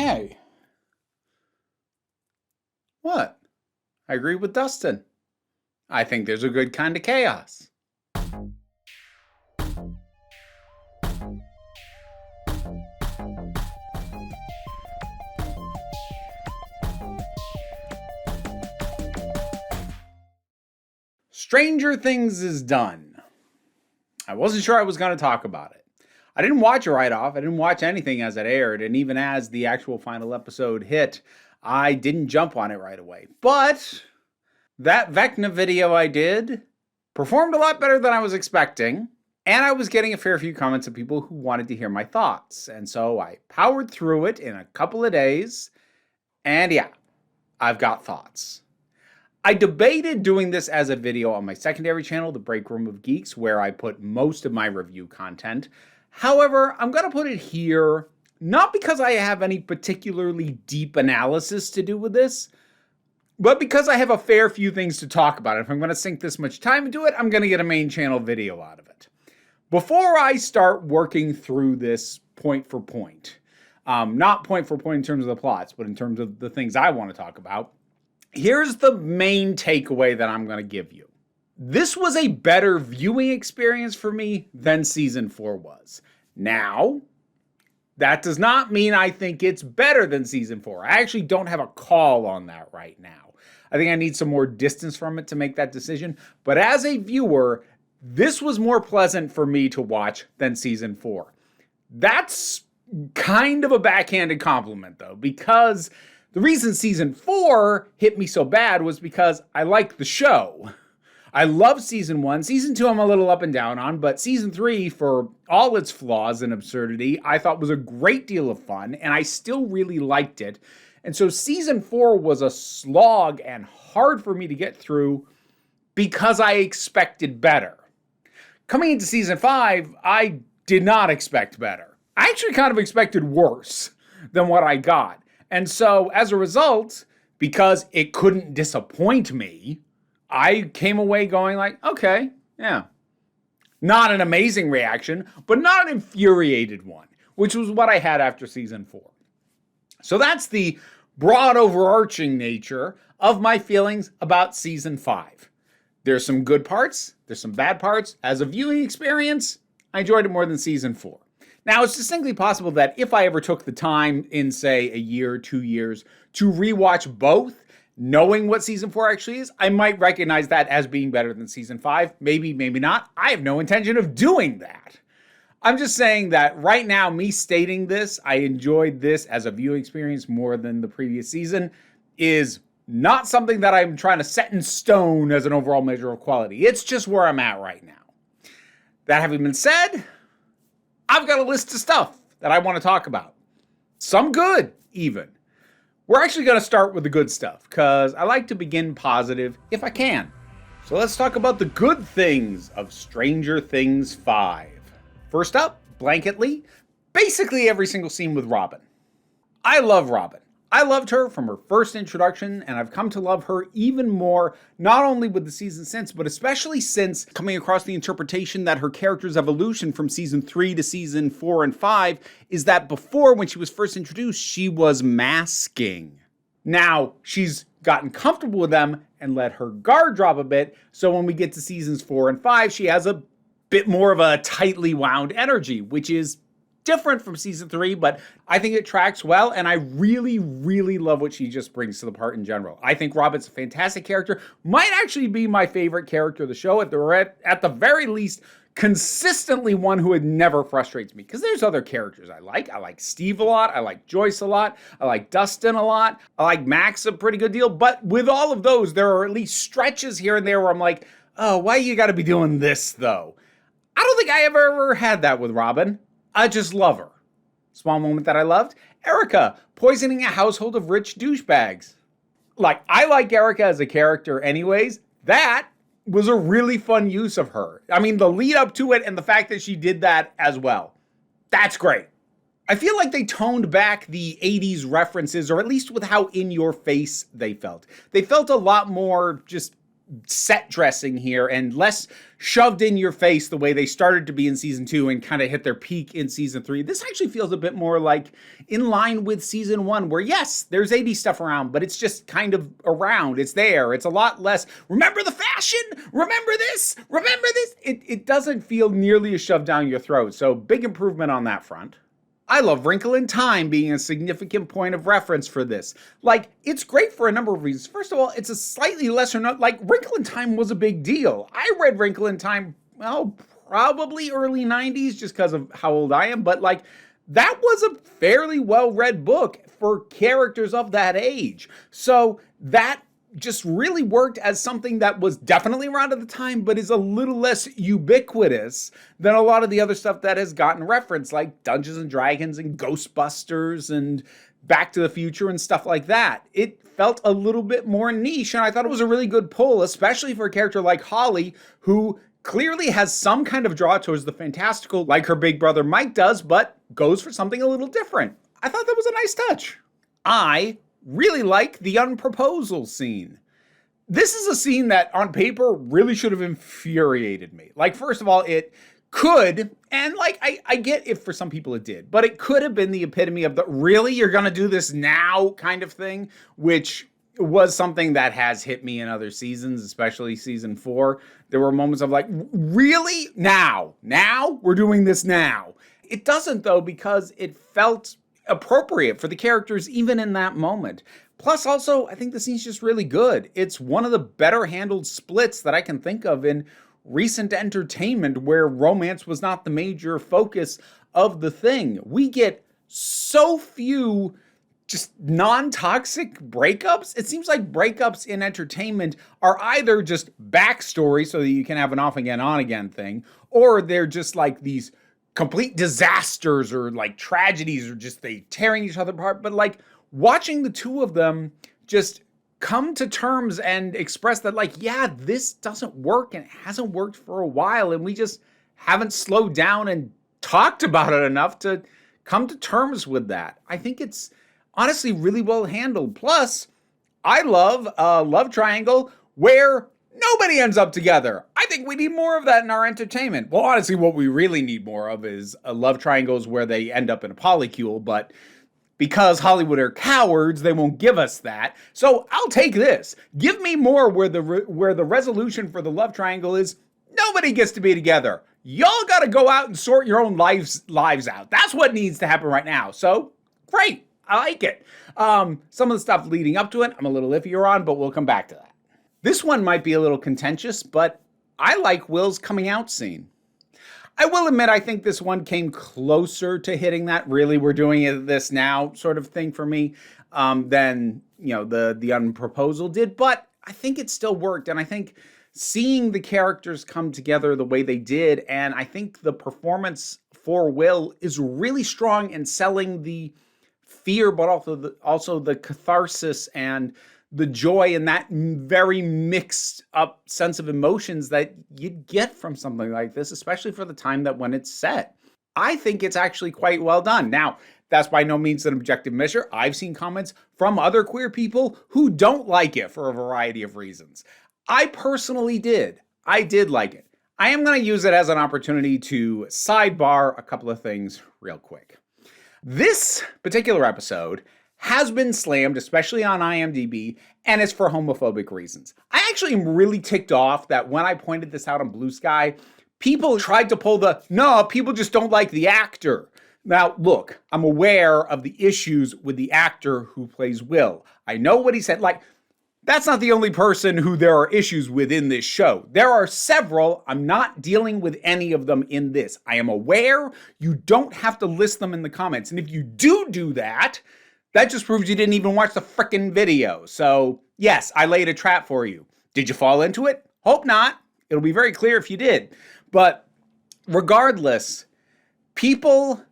Hey. What? I agree with Dustin. I think there's a good kind of chaos. Stranger Things is done. I wasn't sure I was going to talk about it. I didn't watch it right off. I didn't watch anything as it aired, and even as the actual final episode hit, I didn't jump on it right away. But that Vecna video I did performed a lot better than I was expecting, and I was getting a fair few comments of people who wanted to hear my thoughts. And so I powered through it in a couple of days, and yeah, I've got thoughts. I debated doing this as a video on my secondary channel, The Break Room of Geeks, where I put most of my review content. However, I'm going to put it here, not because I have any particularly deep analysis to do with this, but because I have a fair few things to talk about. If I'm going to sink this much time into it, I'm going to get a main channel video out of it. Before I start working through this point for point, not point for point in terms of the plots, but in terms of the things I want to talk about, here's the main takeaway that I'm going to give you. This was a better viewing experience for me than season 4 was. Now, that does not mean I think it's better than season 4. I actually don't have a call on that right now. I think I need some more distance from it to make that decision. But as a viewer, this was more pleasant for me to watch than season 4. That's kind of a backhanded compliment, though, because the reason season 4 hit me so bad was because I liked the show. I love season 1. Season 2 I'm a little up and down on, but season 3, for all its flaws and absurdity, I thought was a great deal of fun, and I still really liked it. And so season 4 was a slog and hard for me to get through because I expected better. Coming into season 5, I did not expect better. I actually kind of expected worse than what I got. And so as a result, because it couldn't disappoint me, I came away going like, okay, yeah. Not an amazing reaction, but not an infuriated one, which was what I had after season 4. So that's the broad overarching nature of my feelings about season 5. There's some good parts, there's some bad parts. As a viewing experience, I enjoyed it more than season 4. Now, it's distinctly possible that if I ever took the time in, say, a year, 2 years, to rewatch both, knowing what season 4 actually is, I might recognize that as being better than season 5. Maybe, maybe not. I have no intention of doing that. I'm just saying that right now, me stating this, I enjoyed this as a viewing experience more than the previous season, is not something that I'm trying to set in stone as an overall measure of quality. It's just where I'm at right now. That having been said, I've got a list of stuff that I want to talk about. Some good, even. We're actually going to start with the good stuff, because I like to begin positive if I can. So let's talk about the good things of Stranger Things 5. First up, blanketly, basically every single scene with Robin. I love Robin. I loved her from her first introduction, and I've come to love her even more, not only with the season since, but especially since coming across the interpretation that her character's evolution from season 3 to season 4 and 5 is that before, when she was first introduced, she was masking. Now, she's gotten comfortable with them and let her guard drop a bit, so when we get to seasons 4 and 5, she has a bit more of a tightly wound energy, which is different from season 3, but I think it tracks well, and I really, really love what she just brings to the part in general. I think Robin's a fantastic character, might actually be my favorite character of the show, at the very least, consistently one who never frustrates me, because there's other characters I like. I like Steve a lot, I like Joyce a lot, I like Dustin a lot, I like Max a pretty good deal, but with all of those, there are at least stretches here and there where I'm like, oh, why you gotta be doing this, though? I don't think I ever had that with Robin. I just love her. Small moment that I loved, Erica poisoning a household of rich douchebags. Like, I like Erica as a character anyways. That was a really fun use of her. I mean, the lead up to it and the fact that she did that as well. That's great. I feel like they toned back the 80s references, or at least with how in your face they felt. They felt a lot more just set dressing here and less shoved in your face the way they started to be in season 2 and kind of hit their peak in season 3. This actually feels a bit more like in line with season 1, where yes, there's 80s stuff around, but it's just kind of around. It's there. It's a lot less, remember the fashion? Remember this? Remember this? It doesn't feel nearly as shoved down your throat. So big improvement on that front. I love Wrinkle in Time being a significant point of reference for this. Like, it's great for a number of reasons. First of all, it's a slightly lesser known, like, Wrinkle in Time was a big deal. I read Wrinkle in Time, well, probably early 90s, just because of how old I am, but like, that was a fairly well-read book for characters of that age. So that just really worked as something that was definitely around at the time, but is a little less ubiquitous than a lot of the other stuff that has gotten referenced, like Dungeons and Dragons and Ghostbusters and Back to the Future and stuff like that. It felt a little bit more niche, and I thought it was a really good pull, especially for a character like Holly, who clearly has some kind of draw towards the fantastical, like her big brother Mike does, but goes for something a little different. I thought that was a nice touch. I really like the unproposal scene. This is a scene that on paper really should have infuriated me. Like, first of all, it could, and like, I get if for some people it did, but it could have been the epitome of the really, you're gonna do this now kind of thing, which was something that has hit me in other seasons, especially season 4. There were moments of like, really? Now we're doing this now. It doesn't though, because it felt appropriate for the characters even in that moment. Plus also, I think the scene's just really good. It's one of the better handled splits that I can think of in recent entertainment where romance was not the major focus of the thing. We get so few just non-toxic breakups. It seems like breakups in entertainment are either just backstory so that you can have an off again, on again thing, or they're just like these complete disasters or like tragedies or just they tearing each other apart. But like watching the two of them just come to terms and express that like, yeah, this doesn't work and it hasn't worked for a while. And we just haven't slowed down and talked about it enough to come to terms with that. I think it's honestly really well handled. Plus, I love a love triangle where nobody ends up together. I think we need more of that in our entertainment. Well, honestly, what we really need more of is love triangles where they end up in a polycule, but because Hollywood are cowards, they won't give us that. So I'll take this. Give me more where the resolution for the love triangle is nobody gets to be together. Y'all got to go out and sort your own lives out. That's what needs to happen right now. So great. I like it. Some of the stuff leading up to it, I'm a little iffier on, but we'll come back to that. This one might be a little contentious, but I like Will's coming out scene. I will admit, I think this one came closer to hitting that really we're doing this now sort of thing for me than, you know, the unproposal did, but I think it still worked. And I think seeing the characters come together the way they did, and I think the performance for Will is really strong in selling the fear, but also the catharsis and the joy and that very mixed up sense of emotions that you'd get from something like this, especially for the time that when it's set. I think it's actually quite well done. Now, that's by no means an objective measure. I've seen comments from other queer people who don't like it for a variety of reasons. I personally did. I did like it. I am going to use it as an opportunity to sidebar a couple of things real quick. This particular episode has been slammed, especially on IMDb, and it's for homophobic reasons. I actually am really ticked off that when I pointed this out on Blue Sky, people tried to pull no, people just don't like the actor. Now, look, I'm aware of the issues with the actor who plays Will. I know what he said. Like, that's not the only person who there are issues with in this show. There are several. I'm not dealing with any of them in this. I am aware. You don't have to list them in the comments. And if you do that, that just proves you didn't even watch the frickin' video. So, yes, I laid a trap for you. Did you fall into it? Hope not. It'll be very clear if you did. But regardless, people,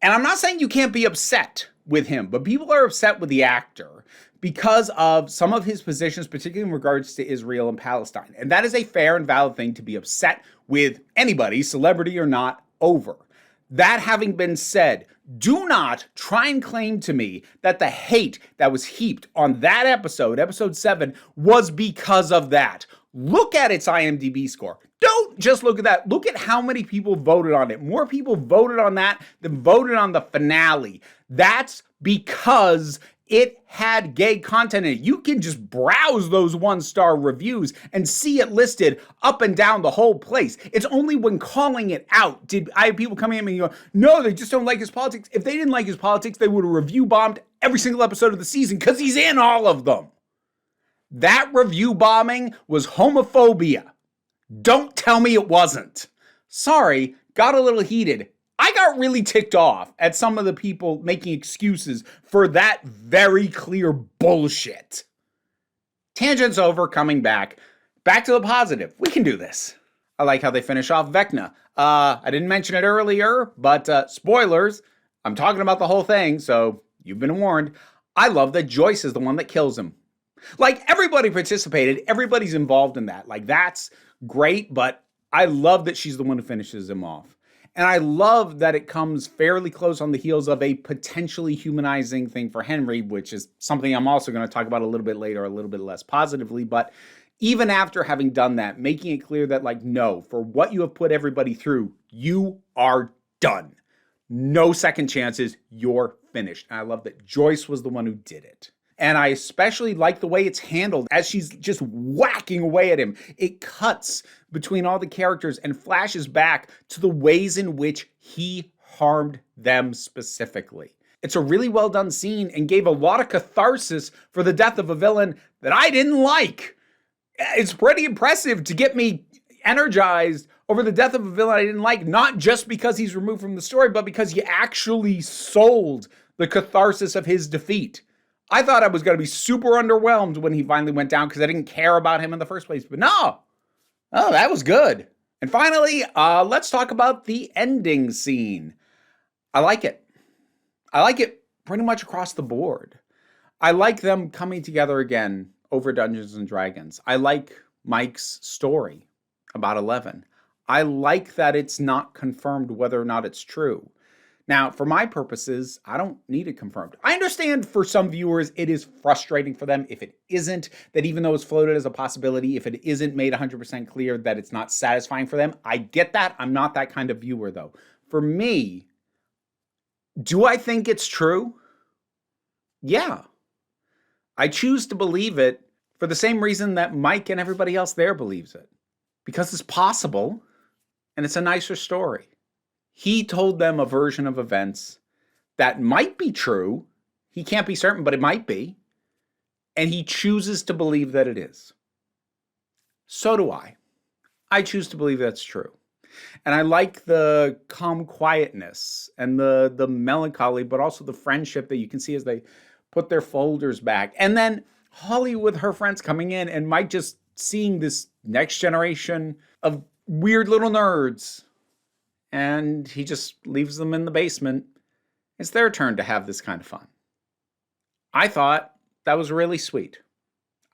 and I'm not saying you can't be upset with him, but people are upset with the actor because of some of his positions, particularly in regards to Israel and Palestine. And that is a fair and valid thing to be upset with anybody, celebrity or not, over. That having been said, do not try and claim to me that the hate that was heaped on that episode, episode 7, was because of that. Look at its IMDb score. Don't just look at that. Look at how many people voted on it. More people voted on that than voted on the finale. That's because it had gay content in it. You can just browse those 1-star reviews and see it listed up and down the whole place. It's only when calling it out did I have people coming at me and go, no, they just don't like his politics. If they didn't like his politics, they would have review bombed every single episode of the season because he's in all of them. That review bombing was homophobia. Don't tell me it wasn't. Sorry, got a little heated. I got really ticked off at some of the people making excuses for that very clear bullshit. Tangents over, coming back. Back to the positive. We can do this. I like how they finish off Vecna. I didn't mention it earlier, but spoilers. I'm talking about the whole thing, so you've been warned. I love that Joyce is the one that kills him. Like, everybody participated. Everybody's involved in that. Like, that's great, but I love that she's the one who finishes him off. And I love that it comes fairly close on the heels of a potentially humanizing thing for Henry, which is something I'm also going to talk about a little bit later, a little bit less positively. But even after having done that, making it clear that, like, no, for what you have put everybody through, you are done. No second chances. You're finished. And I love that Joyce was the one who did it. And I especially like the way it's handled as she's just whacking away at him. It cuts between all the characters and flashes back to the ways in which he harmed them specifically. It's a really well done scene and gave a lot of catharsis for the death of a villain that I didn't like. It's pretty impressive to get me energized over the death of a villain I didn't like, not just because he's removed from the story, but because you actually sold the catharsis of his defeat. I thought I was going to be super underwhelmed when he finally went down because I didn't care about him in the first place. But no, oh, that was good. And finally, let's talk about the ending scene. I like it. I like it pretty much across the board. I like them coming together again over Dungeons and Dragons. I like Mike's story about 11. I like that it's not confirmed whether or not it's true. Now, for my purposes, I don't need it confirmed. I understand for some viewers, it is frustrating for them if it isn't, that even though it's floated as a possibility, if it isn't made 100% clear that it's not satisfying for them. I get that. I'm not that kind of viewer, though. For me, do I think it's true? Yeah. I choose to believe it for the same reason that Mike and everybody else there believes it. Because it's possible, and it's a nicer story. He told them a version of events that might be true. He can't be certain, but it might be. And he chooses to believe that it is. So do I. I choose to believe that's true. And I like the calm quietness and the melancholy, but also the friendship that you can see as they put their folders back. And then Holly with her friends coming in and Mike just seeing this next generation of weird little nerds. And he just leaves them in the basement. It's their turn to have this kind of fun. I thought that was really sweet.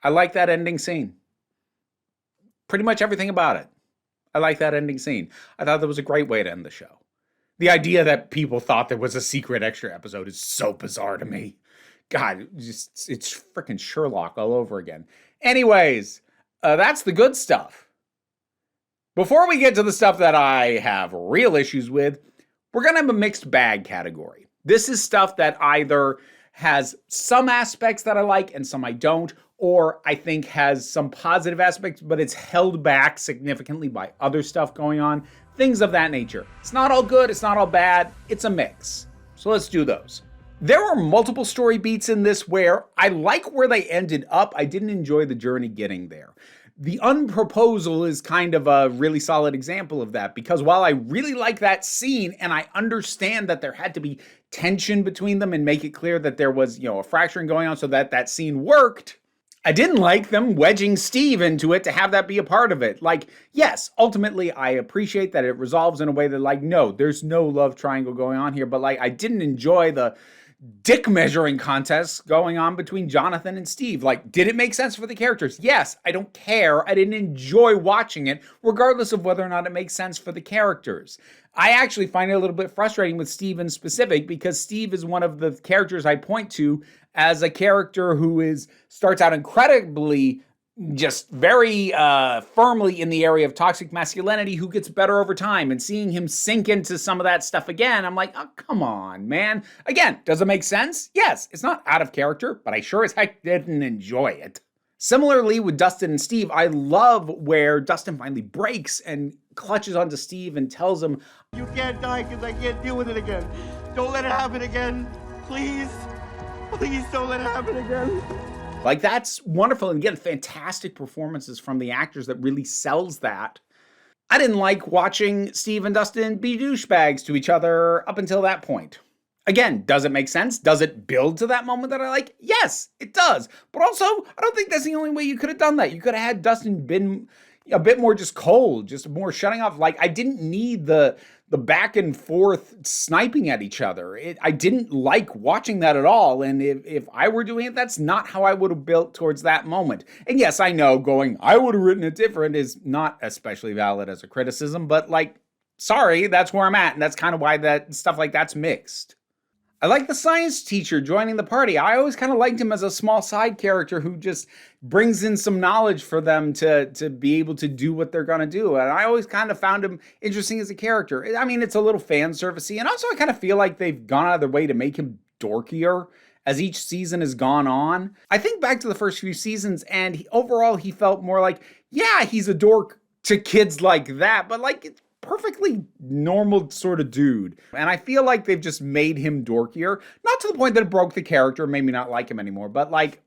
I like that ending scene. Pretty much everything about it. I like that ending scene. I thought that was a great way to end the show. The idea that people thought there was a secret extra episode is so bizarre to me. God, it's freaking Sherlock all over again. Anyways, that's the good stuff. Before we get to the stuff that I have real issues with, we're going to have a mixed bag category. This is stuff that either has some aspects that I like and some I don't, or I think has some positive aspects, but it's held back significantly by other stuff going on, things of that nature. It's not all good, it's not all bad, it's a mix. So let's do those. There were multiple story beats in this where I like where they ended up. I didn't enjoy the journey getting there. The unproposal is kind of a really solid example of that, because while I really like that scene and I understand that there had to be tension between them and make it clear that there was, a fracturing going on so that that scene worked, I didn't like them wedging Steve into it to have that be a part of it. Like, yes, ultimately I appreciate that it resolves in a way that, like, no, there's no love triangle going on here, but like I didn't enjoy the dick measuring contests going on between Jonathan and Steve. Like, did it make sense for the characters? Yes. I don't care. I didn't enjoy watching it, regardless of whether or not it makes sense for the characters. I actually find it a little bit frustrating with Steve in specific, because Steve is one of the characters I point to as a character who starts out incredibly just very firmly in the area of toxic masculinity who gets better over time, and seeing him sink into some of that stuff again, I'm like, oh, come on, man. Again, does it make sense? Yes, it's not out of character, but I sure as heck didn't enjoy it. Similarly with Dustin and Steve, I love where Dustin finally breaks and clutches onto Steve and tells him, "You can't die because I can't deal with it again. Don't let it happen again. Please, please don't let it happen again." Like, that's wonderful. And again, fantastic performances from the actors that really sells that. I didn't like watching Steve and Dustin be douchebags to each other up until that point. Again, does it make sense? Does it build to that moment that I like? Yes, it does. But also, I don't think that's the only way you could have done that. You could have had Dustin been a bit more just cold, just more shutting off. Like, I didn't need the back and forth sniping at each other. I didn't like watching that at all. And if I were doing it, that's not how I would have built towards that moment. And yes, I know going, I would have written it different is not especially valid as a criticism, but like, sorry, that's where I'm at. And that's kind of why that stuff like that's mixed. I like the science teacher joining the party. I always kind of liked him as a small side character who just brings in some knowledge for them to be able to do what they're going to do. And I always kind of found him interesting as a character. I mean, it's a little fan servicey. And also I kind of feel like they've gone out of their way to make him dorkier as each season has gone on. I think back to the first few seasons, and overall he felt more like, yeah, he's a dork to kids like that, but like it's perfectly normal sort of dude. And I feel like they've just made him dorkier. Not to the point that it broke the character, made me not like him anymore, but like,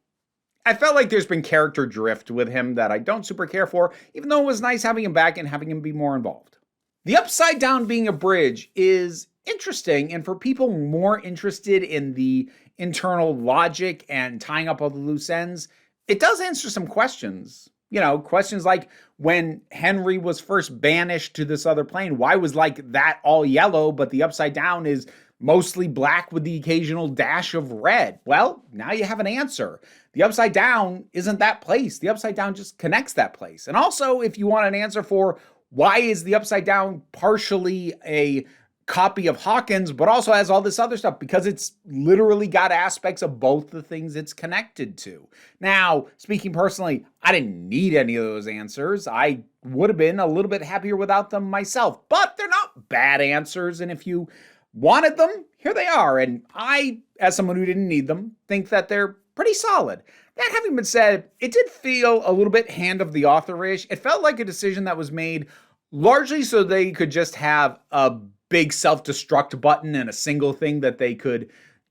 I felt like there's been character drift with him that I don't super care for, even though it was nice having him back and having him be more involved. The upside down being a bridge is interesting, and for people more interested in the internal logic and tying up all the loose ends, it does answer some questions. You know, questions like when Henry was first banished to this other plane, why was like that all yellow, but the upside down is mostly black with the occasional dash of red? Well, now you have an answer. The upside down isn't that place. The upside down just connects that place. And also, if you want an answer for why is the upside down partially a copy of Hawkins, but also has all this other stuff, because it's literally got aspects of both the things it's connected to. Now, speaking personally, I didn't need any of those answers. I would have been a little bit happier without them myself, but they're not bad answers. And if you wanted them, here they are. And I, as someone who didn't need them, think that they're pretty solid. That having been said, it did feel a little bit hand of the author-ish. It felt like a decision that was made largely so they could just have a big self-destruct button and a single thing that they could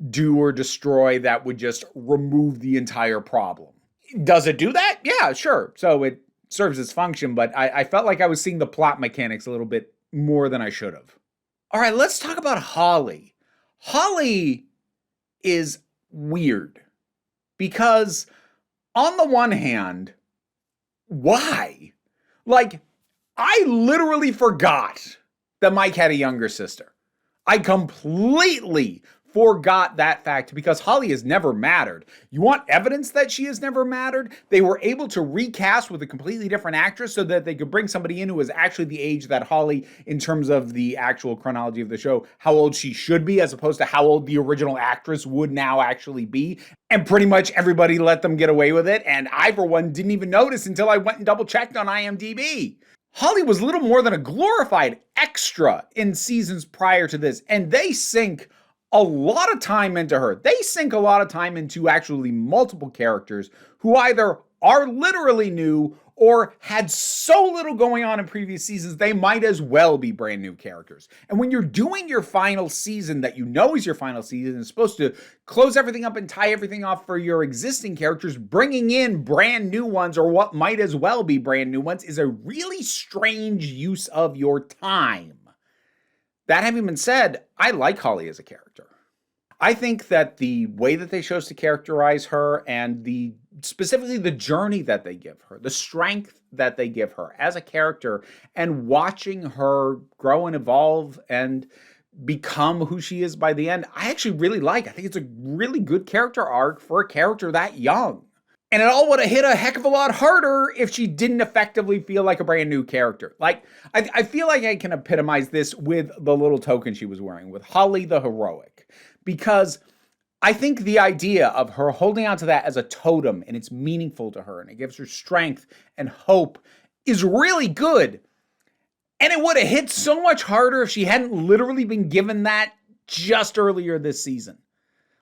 do or destroy that would just remove the entire problem. Does it do that? Yeah, sure. So it serves its function, but I felt like I was seeing the plot mechanics a little bit more than I should have. All right, let's talk about Holly. Holly is weird because on the one hand, why? Like, I literally forgot that Mike had a younger sister. I completely forgot that fact because Holly has never mattered. You want evidence that she has never mattered? They were able to recast with a completely different actress so that they could bring somebody in who was actually the age that Holly, in terms of the actual chronology of the show, how old she should be as opposed to how old the original actress would now actually be. And pretty much everybody let them get away with it. And I, for one, didn't even notice until I went and double checked on IMDb. Holly was little more than a glorified extra in seasons prior to this, and they sink a lot of time into her. They sink a lot of time into actually multiple characters who either are literally new or had so little going on in previous seasons, they might as well be brand new characters. And when you're doing your final season that you know is your final season, it's supposed to close everything up and tie everything off for your existing characters, bringing in brand new ones or what might as well be brand new ones is a really strange use of your time. That having been said, I like Holly as a character. I think that the way that they chose to characterize her and specifically the journey that they give her, the strength that they give her as a character, and watching her grow and evolve and become who she is by the end, I actually really like. I think it's a really good character arc for a character that young. And it all would have hit a heck of a lot harder if she didn't effectively feel like a brand new character. Like, I feel like I can epitomize this with the little token she was wearing, with Holly the Heroic. Because I think the idea of her holding on to that as a totem and it's meaningful to her and it gives her strength and hope is really good. And it would have hit so much harder if she hadn't literally been given that just earlier this season.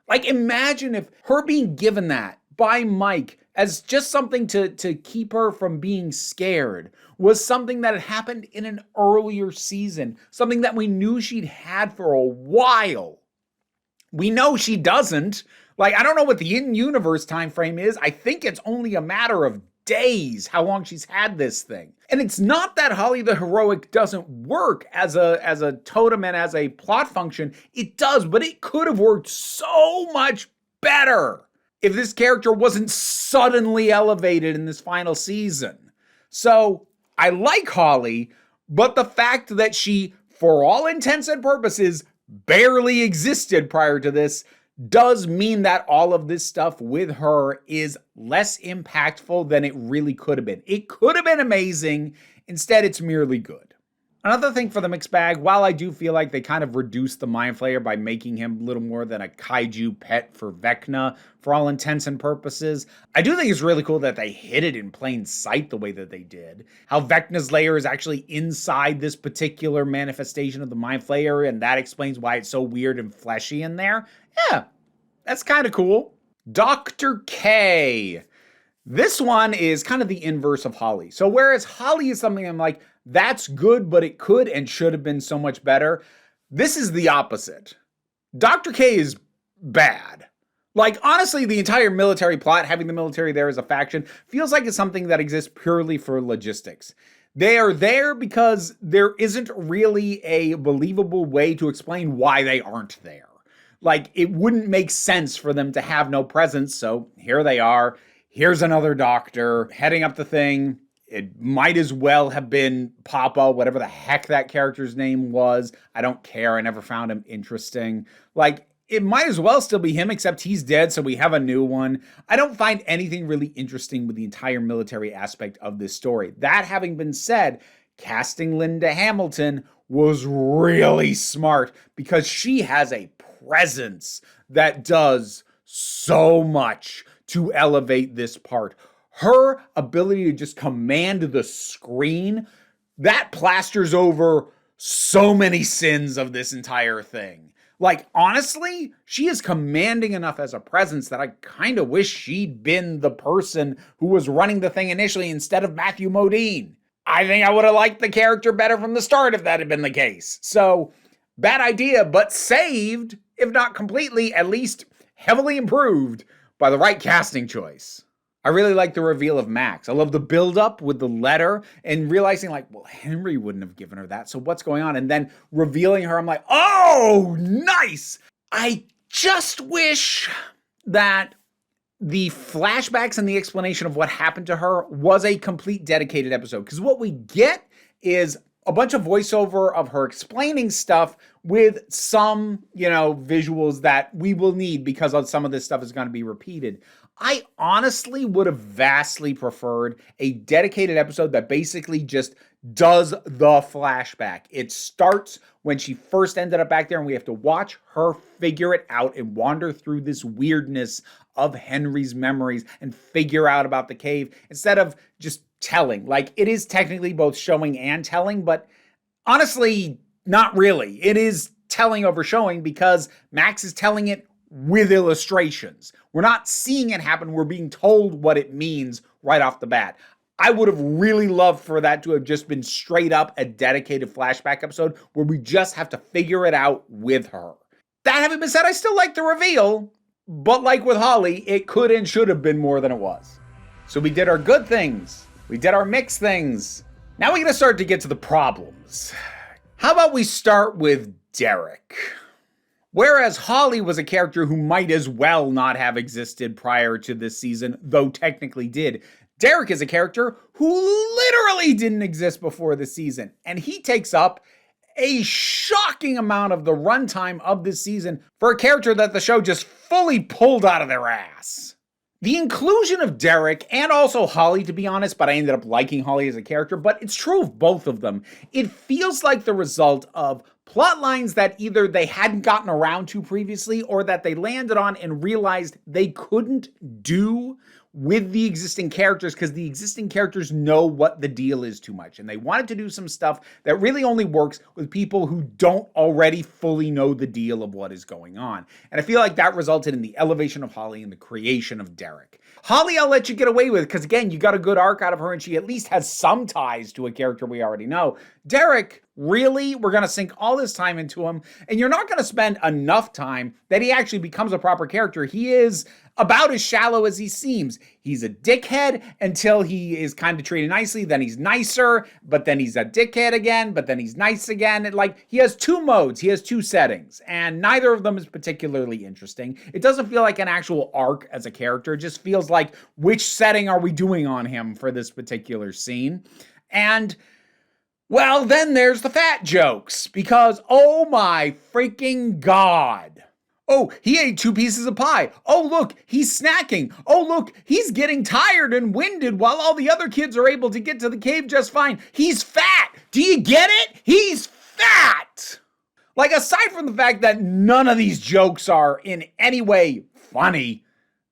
Like, imagine if her being given that by Mike as just something to keep her from being scared was something that had happened in an earlier season, something that we knew she'd had for a while. We know she doesn't. Like, I don't know what the in-universe time frame is. I think it's only a matter of days how long she's had this thing. And it's not that Holly the Heroic doesn't work as a totem and as a plot function. It does, but it could have worked so much better if this character wasn't suddenly elevated in this final season. So I like Holly, but the fact that she, for all intents and purposes, barely existed prior to this does mean that all of this stuff with her is less impactful than it really could have been. It could have been amazing. Instead, it's merely good. Another thing for the mixed bag, while I do feel like they kind of reduced the Mind Flayer by making him little more than a kaiju pet for Vecna for all intents and purposes, I do think it's really cool that they hid it in plain sight the way that they did. How Vecna's lair is actually inside this particular manifestation of the Mind Flayer, and that explains why it's so weird and fleshy in there. Yeah, that's kind of cool. Dr. K. This one is kind of the inverse of Holly. So whereas Holly is something I'm like, that's good, but it could and should have been so much better, this is the opposite. Dr. K is bad. Like, honestly, the entire military plot, having the military there as a faction, feels like it's something that exists purely for logistics. They are there because there isn't really a believable way to explain why they aren't there. Like, it wouldn't make sense for them to have no presence, so here they are. Here's another doctor heading up the thing. It might as well have been Papa, whatever the heck that character's name was. I don't care. I never found him interesting. Like, it might as well still be him, except he's dead, so we have a new one. I don't find anything really interesting with the entire military aspect of this story. That having been said, casting Linda Hamilton was really smart because she has a presence that does so much to elevate this part. Her ability to just command the screen, that plasters over so many sins of this entire thing. Like, honestly, she is commanding enough as a presence that I kind of wish she'd been the person who was running the thing initially instead of Matthew Modine. I think I would have liked the character better from the start if that had been the case. So, bad idea, but saved, if not completely, at least heavily improved by the right casting choice. I really like the reveal of Max. I love the build-up with the letter and realizing, like, well, Henry wouldn't have given her that, so what's going on? And then revealing her, I'm like, oh, nice! I just wish that the flashbacks and the explanation of what happened to her was a complete dedicated episode. Because what we get is a bunch of voiceover of her explaining stuff with some, visuals that we will need because of some of this stuff is going to be repeated. I honestly would have vastly preferred a dedicated episode that basically just does the flashback. It starts when she first ended up back there and we have to watch her figure it out and wander through this weirdness of Henry's memories and figure out about the cave instead of just telling. Like, it is technically both showing and telling, but honestly, not really. It is telling over showing because Max is telling it with illustrations. We're not seeing it happen. We're being told what it means right off the bat. I would have really loved for that to have just been straight up a dedicated flashback episode where we just have to figure it out with her. That having been said, I still like the reveal, but like with Holly, it could and should have been more than it was. So we did our good things. We did our mixed things. Now we're going to start to get to the problems. How about we start with Derek? Whereas Holly was a character who might as well not have existed prior to this season, though technically did, Derek is a character who literally didn't exist before this season, and he takes up a shocking amount of the runtime of this season for a character that the show just fully pulled out of their ass. The inclusion of Derek and also Holly, to be honest, but I ended up liking Holly as a character, but it's true of both of them. It feels like the result of plot lines that either they hadn't gotten around to previously or that they landed on and realized they couldn't do with the existing characters because the existing characters know what the deal is too much. And they wanted to do some stuff that really only works with people who don't already fully know the deal of what is going on. And I feel like that resulted in the elevation of Holly and the creation of Derek. Holly, I'll let you get away with because, again, you got a good arc out of her and she at least has some ties to a character we already know. Derek, really? We're going to sink all this time into him and you're not going to spend enough time that he actually becomes a proper character. He is about as shallow as he seems. He's a dickhead until he is kind of treated nicely, then he's nicer, but then he's a dickhead again, but then he's nice again. And like, he has two modes, he has two settings, and neither of them is particularly interesting. It doesn't feel like an actual arc as a character. It just feels like, which setting are we doing on him for this particular scene? And well, then there's the fat jokes, because oh my freaking God. Oh, he ate 2 pieces of pie. Oh, look, he's snacking. Oh, look, he's getting tired and winded while all the other kids are able to get to the cave just fine. He's fat. Do you get it? He's fat. Like, aside from the fact that none of these jokes are in any way funny,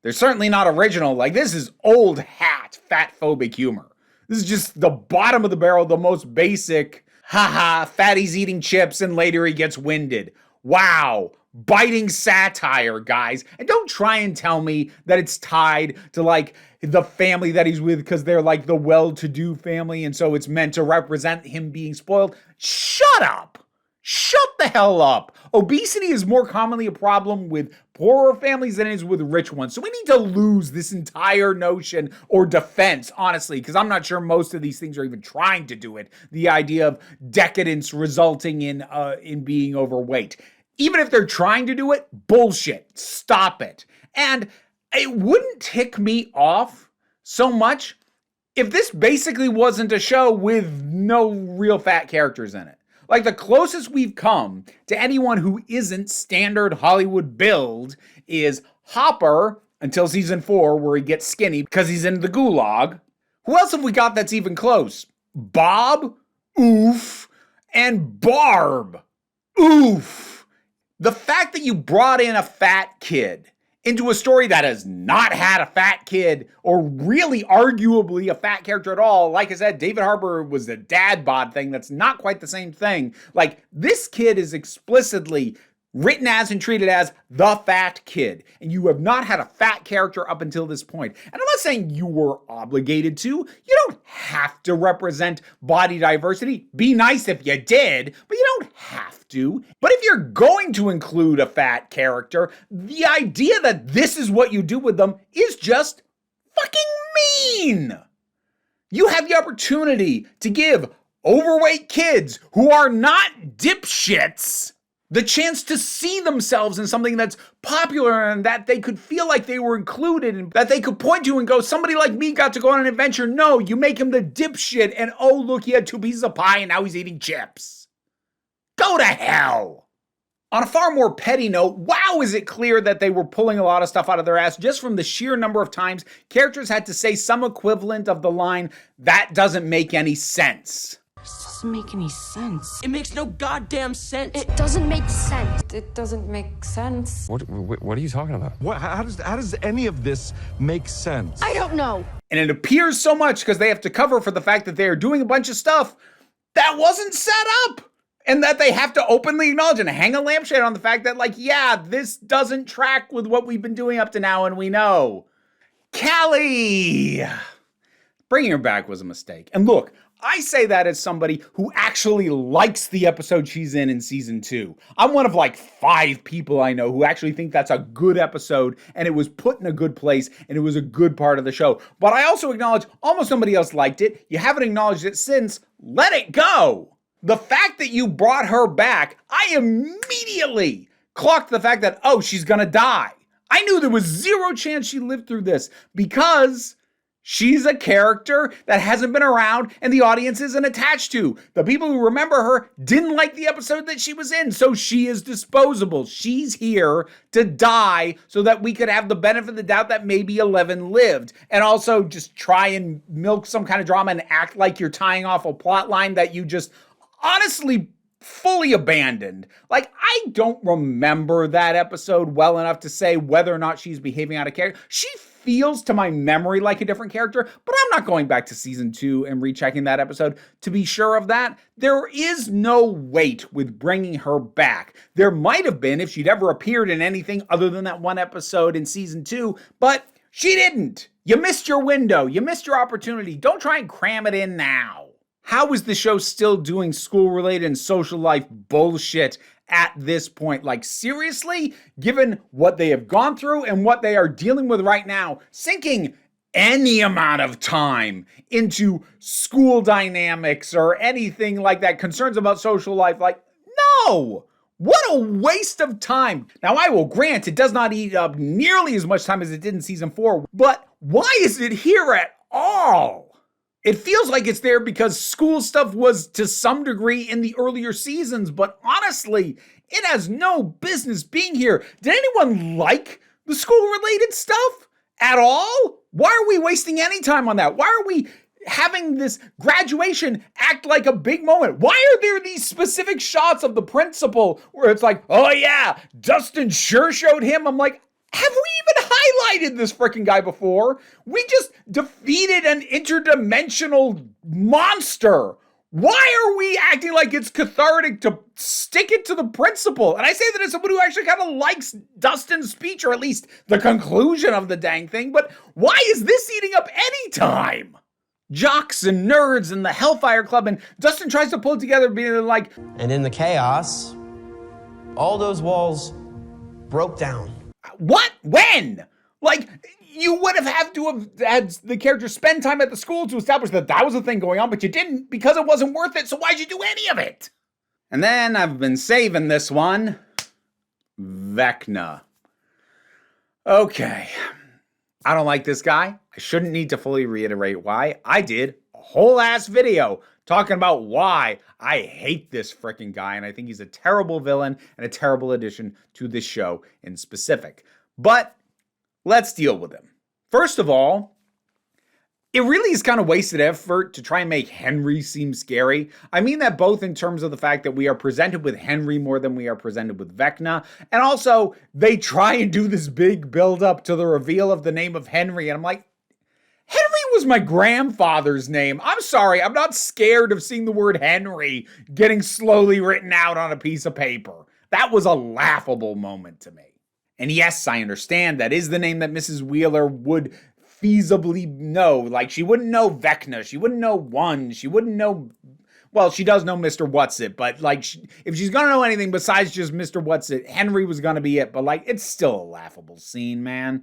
they're certainly not original. Like, this is old hat fat-phobic humor. This is just the bottom of the barrel, the most basic, haha, fatty's eating chips and later he gets winded. Wow. Biting satire, guys. And don't try and tell me that it's tied to like the family that he's with because they're like the well-to-do family and so it's meant to represent him being spoiled. Shut up. Shut the hell up. Obesity is more commonly a problem with poorer families than it is with rich ones. So we need to lose this entire notion or defense, honestly, because I'm not sure most of these things are even trying to do it. The idea of decadence resulting in being overweight. Even if they're trying to do it, bullshit. Stop it. And it wouldn't tick me off so much if this basically wasn't a show with no real fat characters in it. Like, the closest we've come to anyone who isn't standard Hollywood build is Hopper until season 4 where he gets skinny because he's in the gulag. Who else have we got that's even close? Bob? Oof. And Barb? Oof. The fact that you brought in a fat kid into a story that has not had a fat kid or really arguably a fat character at all. Like I said, David Harbour was the dad bod thing. That's not quite the same thing. Like, this kid is explicitly written as and treated as the fat kid. And you have not had a fat character up until this point. And I'm not saying you were obligated to. You don't have to represent body diversity. Be nice if you did, but you don't have to. But if you're going to include a fat character, the idea that this is what you do with them is just fucking mean. You have the opportunity to give overweight kids who are not dipshits the chance to see themselves in something that's popular and that they could feel like they were included and that they could point to and go, somebody like me got to go on an adventure. No, you make him the dipshit and oh, look, he had 2 pieces of pie and now he's eating chips. Go to hell. On a far more petty note, wow, is it clear that they were pulling a lot of stuff out of their ass just from the sheer number of times characters had to say some equivalent of the line, that doesn't make any sense. This doesn't make any sense. It makes no goddamn sense. It doesn't make sense. It doesn't make sense. What are you talking about? How does any of this make sense? I don't know. And it appears so much because they have to cover for the fact that they are doing a bunch of stuff that wasn't set up. And that they have to openly acknowledge and hang a lampshade on the fact that, like, yeah, this doesn't track with what we've been doing up to now and we know. Callie! Bringing her back was a mistake. And look, I say that as somebody who actually likes the episode she's in season 2. I'm one of like 5 people I know who actually think that's a good episode and it was put in a good place and it was a good part of the show. But I also acknowledge almost nobody else liked it. You haven't acknowledged it since. Let it go. The fact that you brought her back, I immediately clocked the fact that, oh, she's gonna die. I knew there was 0 chance she lived through this because she's a character that hasn't been around and the audience isn't attached to. The people who remember her didn't like the episode that she was in, so she is disposable. She's here to die so that we could have the benefit of the doubt that maybe 11 lived. And also just try and milk some kind of drama and act like you're tying off a plot line that you just honestly fully abandoned. Like, I don't remember that episode well enough to say whether or not she's behaving out of character. She feels to my memory like a different character, but I'm not going back to season 2 and rechecking that episode to be sure of that. There is no weight with bringing her back. There might have been if she'd ever appeared in anything other than that one episode in season 2, but she didn't. You missed your window. You missed your opportunity. Don't try and cram it in now. How is the show still doing school-related and social life bullshit at this point? Like, seriously? Given what they have gone through and what they are dealing with right now, sinking any amount of time into school dynamics or anything like that, concerns about social life, like, no! What a waste of time. Now, I will grant it does not eat up nearly as much time as it did in season 4, but why is it here at all? It feels like it's there because school stuff was to some degree in the earlier seasons, but honestly, it has no business being here. Did anyone like the school-related stuff at all? Why are we wasting any time on that? Why are we having this graduation act like a big moment? Why are there these specific shots of the principal where it's like, oh yeah, Dustin sure showed him? I'm like, have we even highlighted this freaking guy before? We just defeated an interdimensional monster. Why are we acting like it's cathartic to stick it to the principal? And I say that as someone who actually kind of likes Dustin's speech, or at least the conclusion of the dang thing, but why is this eating up any time? Jocks and nerds and the Hellfire Club, and Dustin tries to pull it together being like, and in the chaos, all those walls broke down. what? When? Like, you would have had to have had the character spend time at the school to establish that that was a thing going on, but you didn't because it wasn't worth it, so why'd you do any of it? And then I've been saving this one. Vecna. Okay. I don't like this guy. I shouldn't need to fully reiterate why. I did a whole ass video talking about why I hate this freaking guy, and I think he's a terrible villain and a terrible addition to this show in specific. But let's deal with him. First of all, it really is kind of wasted effort to try and make Henry seem scary. I mean that both in terms of the fact that we are presented with Henry more than we are presented with Vecna, and also they try and do this big build up to the reveal of the name of Henry, and I'm like, Henry was my grandfather's name. I'm sorry, I'm not scared of seeing the word Henry getting slowly written out on a piece of paper. That was a laughable moment to me. And yes, I understand that is the name that Mrs. Wheeler would feasibly know. Like, she wouldn't know Vecna, she wouldn't know One, she wouldn't know, well, she does know Mr. Whatsit, but like, if she's gonna know anything besides just Mr. Whatsit, Henry was gonna be it, but like, it's still a laughable scene, man.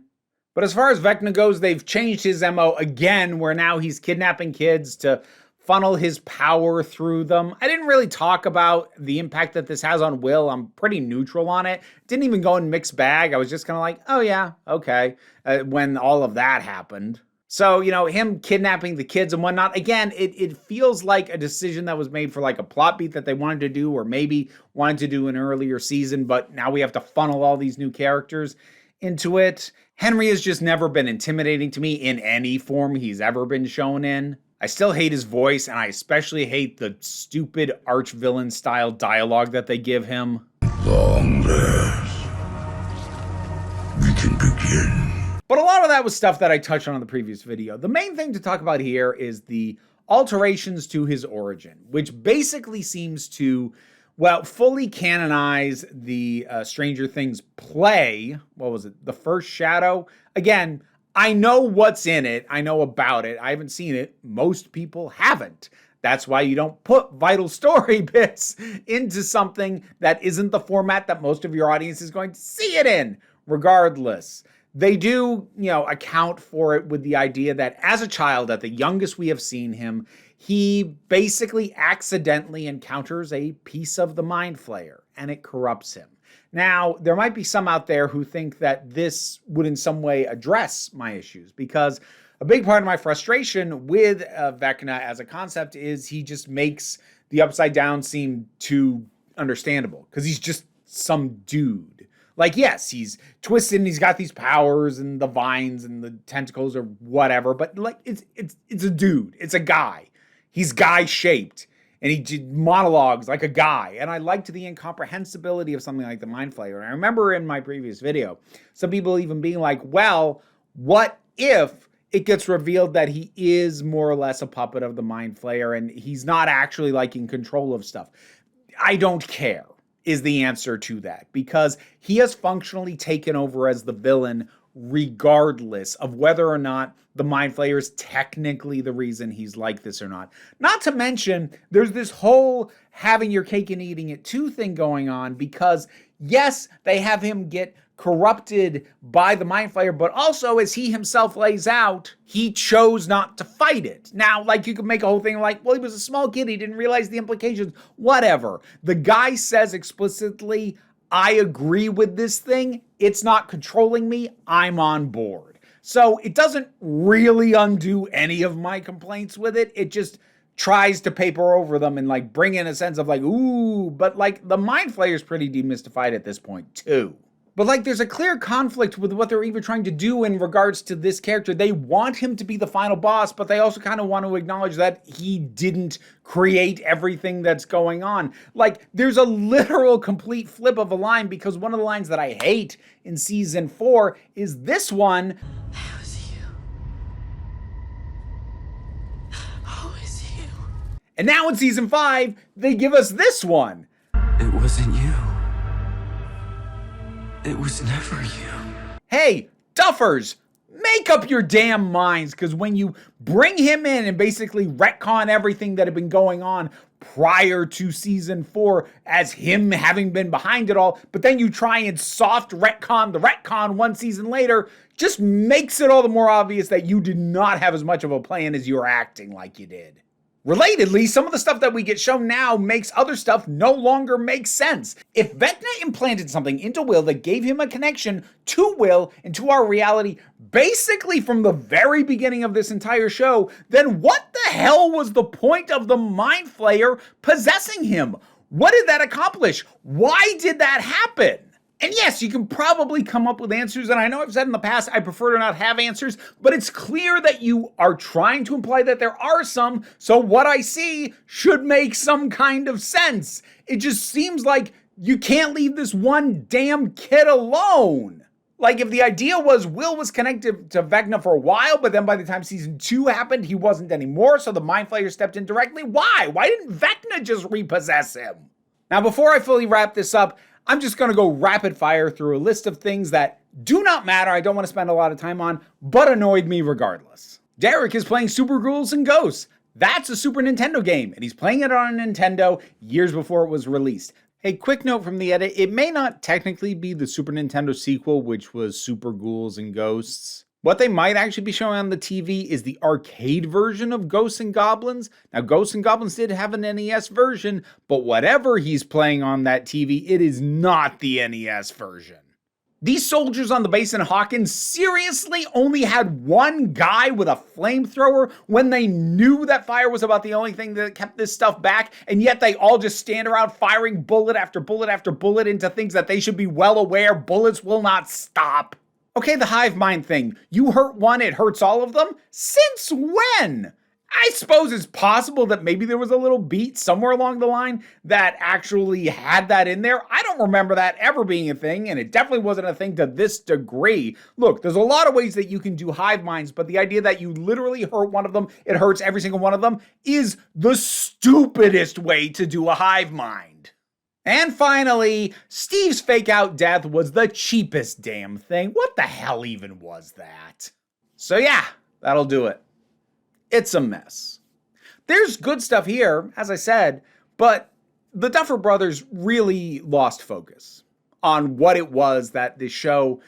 But as far as Vecna goes, they've changed his MO again, where now he's kidnapping kids to funnel his power through them. I didn't really talk about the impact that this has on Will. I'm pretty neutral on it. Didn't even go in mixed bag. I was just kind of like, oh yeah, okay, when all of that happened. So, you know, him kidnapping the kids and whatnot, again, it feels like a decision that was made for like a plot beat that they wanted to do, or maybe wanted to do an earlier season, but now we have to funnel all these new characters into it. Henry has just never been intimidating to me in any form he's ever been shown in. I still hate his voice, and I especially hate the stupid arch-villain style dialogue that they give him. Long rest. We can begin. But a lot of that was stuff that I touched on in the previous video. The main thing to talk about here is the alterations to his origin, which basically seems to, well, fully canonize the Stranger Things play. What was it? The First Shadow? Again, I know what's in it. I know about it. I haven't seen it. Most people haven't. That's why you don't put vital story bits into something that isn't the format that most of your audience is going to see it in, regardless. They do, you know, account for it with the idea that as a child, at the youngest we have seen him, he basically accidentally encounters a piece of the Mind Flayer, and it corrupts him. Now, there might be some out there who think that this would in some way address my issues, because a big part of my frustration with Vecna as a concept is he just makes the Upside Down seem too understandable, because he's just some dude. Like, yes, he's twisted and he's got these powers and the vines and the tentacles or whatever, but like, it's a dude. It's a guy. He's guy-shaped. And he did monologues like a guy. And I liked the incomprehensibility of something like the Mind Flayer. And I remember in my previous video, some people even being like, well, what if it gets revealed that he is more or less a puppet of the Mind Flayer and he's not actually like in control of stuff? I don't care is the answer to that, because he has functionally taken over as the villain regardless of whether or not the Mind Flayer is technically the reason he's like this or not. Not to mention, there's this whole having your cake and eating it too thing going on, because yes, they have him get corrupted by the Mind Flayer, but also, as he himself lays out, he chose not to fight it. Now, like, you could make a whole thing like, well, he was a small kid, he didn't realize the implications, whatever. The guy says explicitly, I agree with this thing, it's not controlling me, I'm on board. So it doesn't really undo any of my complaints with it, it just tries to paper over them and like bring in a sense of like, ooh, but like the Mind Flayer is pretty demystified at this point too. But like, there's a clear conflict with what they're even trying to do in regards to this character. They want him to be the final boss, but they also kind of want to acknowledge that he didn't create everything that's going on. Like, there's a literal complete flip of a line, because one of the lines that I hate in season 4 is this one. That was you. Always you. And now in season 5, they give us this one. It wasn't you. It was never you. Hey, duffers, make up your damn minds, because when you bring him in and basically retcon everything that had been going on prior to season 4 as him having been behind it all, but then you try and soft retcon the retcon one season later, just makes it all the more obvious that you did not have as much of a plan as you're acting like you did. Relatedly, some of the stuff that we get shown now makes other stuff no longer make sense. If Vecna implanted something into Will that gave him a connection to Will and to our reality basically from the very beginning of this entire show, then what the hell was the point of the Mind Flayer possessing him? What did that accomplish? Why did that happen? And yes, you can probably come up with answers, and I know I've said in the past I prefer to not have answers, but it's clear that you are trying to imply that there are some, so what I see should make some kind of sense. It just seems like you can't leave this one damn kid alone. Like, if the idea was Will was connected to Vecna for a while, but then by the time season 2 happened, he wasn't anymore, so the Mind Flayer stepped in directly, why? Why didn't Vecna just repossess him? Now, before I fully wrap this up, I'm just going to go rapid fire through a list of things that do not matter, I don't want to spend a lot of time on, but annoyed me regardless. Derek is playing Super Ghouls and Ghosts. That's a Super Nintendo game, and he's playing it on a Nintendo years before it was released. Hey, quick note from the edit, it may not technically be the Super Nintendo sequel, which was Super Ghouls and Ghosts. What they might actually be showing on the TV is the arcade version of Ghosts and Goblins. Now, Ghosts and Goblins did have an NES version, but whatever he's playing on that TV, it is not the NES version. These soldiers on the base in Hawkins seriously only had one guy with a flamethrower when they knew that fire was about the only thing that kept this stuff back, and yet they all just stand around firing bullet after bullet after bullet into things that they should be well aware bullets will not stop. Okay, the hive mind thing. You hurt one, it hurts all of them? Since when? I suppose it's possible that maybe there was a little beat somewhere along the line that actually had that in there. I don't remember that ever being a thing, and it definitely wasn't a thing to this degree. Look, there's a lot of ways that you can do hive minds, but the idea that you literally hurt one of them, it hurts every single one of them, is the stupidest way to do a hive mind. And finally, Steve's fake out death was the cheapest damn thing. What the hell even was that? So yeah, that'll do it. It's a mess. There's good stuff here, as I said, but the Duffer Brothers really lost focus on what it was that this show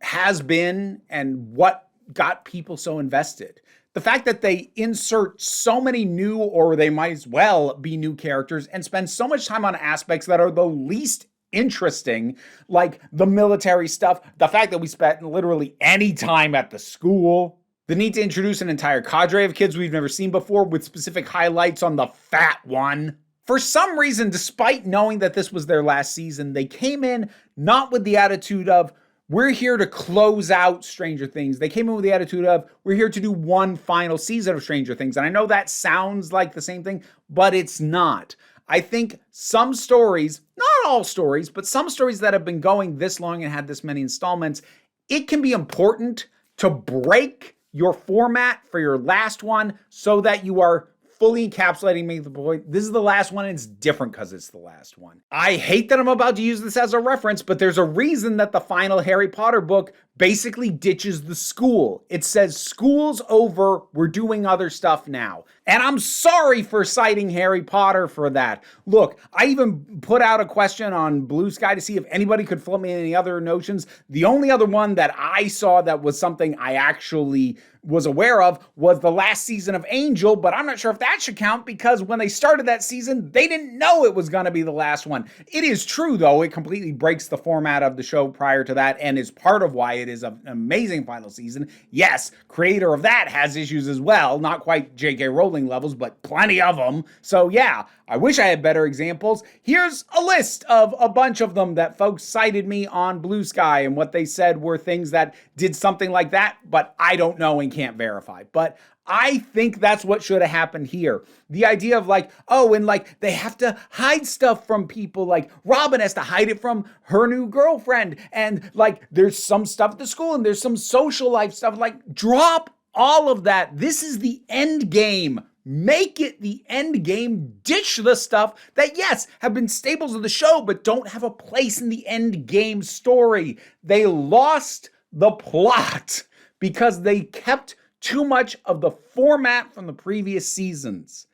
has been and what got people so invested. The fact that they insert so many new, or they might as well be new characters, and spend so much time on aspects that are the least interesting, like the military stuff, the fact that we spent literally any time at the school, the need to introduce an entire cadre of kids we've never seen before with specific highlights on the fat one. For some reason, despite knowing that this was their last season, they came in not with the attitude of, we're here to close out Stranger Things. They came in with the attitude of, we're here to do one final season of Stranger Things. And I know that sounds like the same thing, but it's not. I think some stories, not all stories, but some stories that have been going this long and had this many installments, it can be important to break your format for your last one so that you are fully encapsulating me the point. This is the last one, and it's different because it's the last one. I hate that I'm about to use this as a reference, but there's a reason that the final Harry Potter book basically ditches the school. It says, school's over, we're doing other stuff now. And I'm sorry for citing Harry Potter for that. Look, I even put out a question on Blue Sky to see if anybody could float me any other notions. The only other one that I saw that was something I actually was aware of was the last season of Angel, but I'm not sure if that should count because when they started that season, they didn't know it was going to be the last one. It is true, though, it completely breaks the format of the show prior to that and is part of why it is an amazing final season. Yes, creator of that has issues as well, not quite J.K. Rowling levels, but plenty of them. So yeah, I wish I had better examples. Here's a list of a bunch of them that folks cited me on Blue Sky, and what they said were things that did something like that, but I don't know and can't verify. But I think that's what should have happened here. The idea of like, oh, and like they have to hide stuff from people. Like Robin has to hide it from her new girlfriend. And like there's some stuff at the school and there's some social life stuff. Like drop all of that. This is the end game. Make it the end game. Ditch the stuff that, yes, have been staples of the show, but don't have a place in the end game story. They lost the plot because they kept too much of the format from the previous seasons.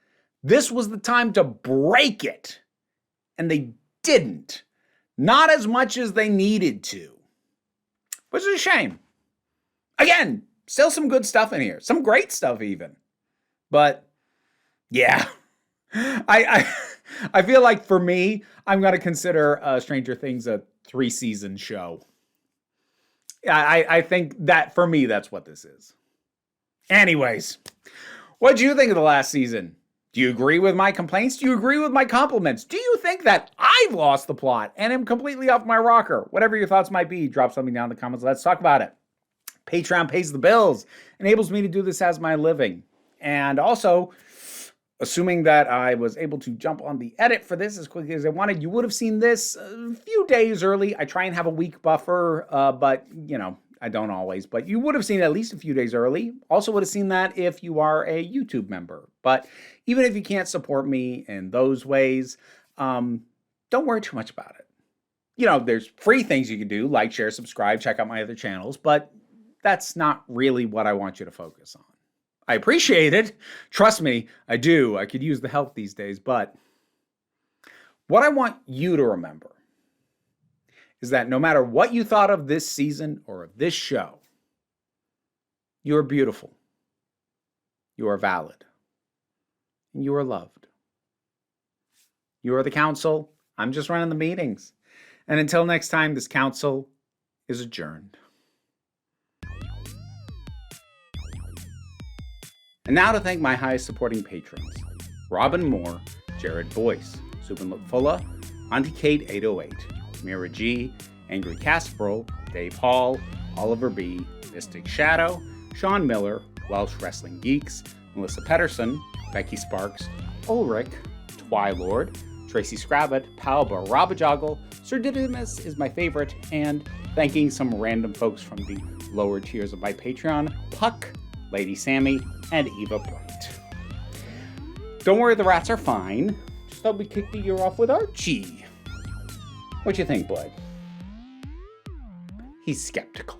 This was the time to break it, and they didn't. Not as much as they needed to, which is a shame. Again, still some good stuff in here, some great stuff even, but yeah, I feel like for me, I'm going to consider Stranger Things a 3-season show. I think that for me, that's what this is. Anyways, what do you think of the last season? Do you agree with my complaints? Do you agree with my compliments? Do you think that I've lost the plot and am completely off my rocker? Whatever your thoughts might be, drop something down in the comments. Let's talk about it. Patreon pays the bills, enables me to do this as my living. And also, assuming that I was able to jump on the edit for this as quickly as I wanted, you would have seen this a few days early. I try and have a week buffer, but, you know, I don't always, but you would have seen it at least a few days early. Also would have seen that if you are a YouTube member. But even if you can't support me in those ways, don't worry too much about it. You know, there's free things you can do, like, share, subscribe, check out my other channels, but that's not really what I want you to focus on. I appreciate it. Trust me, I do. I could use the help these days, but what I want you to remember is that no matter what you thought of this season or of this show, you are beautiful, you are valid, and you are loved. You are the council. I'm just running the meetings. And until next time, this council is adjourned. And now to thank my highest supporting patrons: Robin Moore, Jared Boyce, Subin Lutfulla, Auntie Kate 808, Mira G, Angry Casperl, Dave Hall, Oliver B, Mystic Shadow, Sean Miller, Welsh Wrestling Geeks, Melissa Pedersen, Becky Sparks, Ulrich, Twylord, Tracy Scrabbit, Palba Rabajoggle, Sir Didymus is my favorite, and thanking some random folks from the lower tiers of my Patreon: Puck, Lady Sammy, and Eva Bright. Don't worry, the rats are fine. Just thought we kicked the year off with Archie. What you think, bud? He's skeptical.